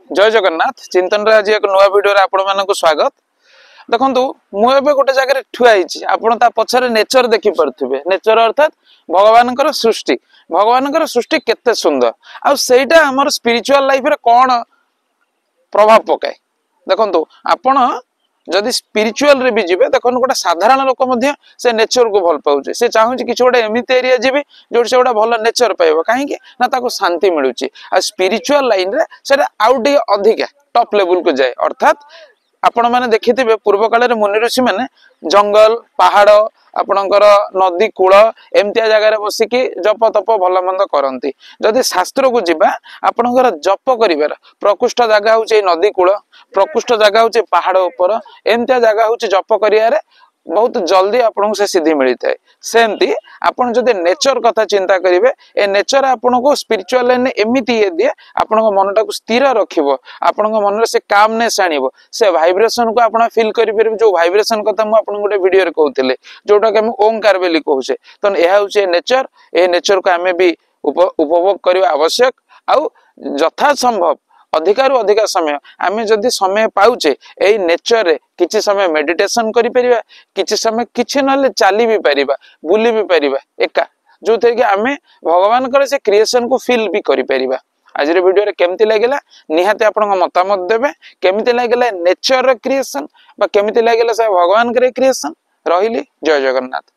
जय जगन्नाथ चिंतन आज एक नुआ वीडियो आपण मानक स्वागत। देखु मुझे गोटे जगह ठुआई आपड़ ता पछरे नेचर देखि पारे। नेचर अर्थात भगवान सृष्टि भगवान सृष्टि केते सुंदर आईटा आम स्पिरिचुअल लाइफ रे कौन प्रभाव पकाए। देखु आपण जदि स्पिरिचुअल रे भी जीवे देखो गोटे साधारण लोक से नेचर को भल पाऊे से चाहूँ कि गोटे एमती एरिया जी जो से गोटे भल नेचर पाइब कहीं ना ताको शांति मिलूँ। आ स्पिरिचुअल लाइन रे से आउ टे अधिका टॉप लेवल को जाए अर्थात आपण मैंने देखिथिबे पूर्व काल रे मुनि ऋषि मैंने जंगल पहाड़ आपणकर नदी कूल एमतिया जगार बसिकी जप तप भल मंद करती। जदि शास्त्र को जीवा आपणकर जप कर प्रकृष्ट जगह हूँ नदी कूल प्रकृष्ट जगह हूँ पहाड़ उपर एमतिया जगह हूँ जप कर बहुत जल्दी आपको से सिद्धि मिलता है। सेमती आपन जदि नेचर कथा चिंता करेंगे ए नेचर आपन को स्पिरिचुअल लाइन एमती ये दिए आपण मन स्थिर रखिब आपण मन से कामनेस आनिब से वाइब्रेशन को आप फील करेंगे जो वाइब्रेशन कथा मुझे गोटे वीडियो कहते जोटा कि ओंकार बोली कहूचे। तो यह हूँ नेचर ए नेचर को आम भी उपभोग करने आवश्यक आउ यथा संभव अधिकारु अधिका समय आम जदि समय पाउचे यही नेचर रे किछि समय मेडिटेशन करि परिबा किछि समय किछि नले चाली भी परिबा बुली भी परिबा एका जो थे कि आमे भगवान करे से क्रिएशन को फील भी करि परिबा। आज रे वीडियो रे केमति लागला निहाते आपन मतामत देबे केमति लागला नेचर रे क्रिएशन बा केमति लागला से भगवान करे क्रिएशन। रहिली जय जगन्नाथ।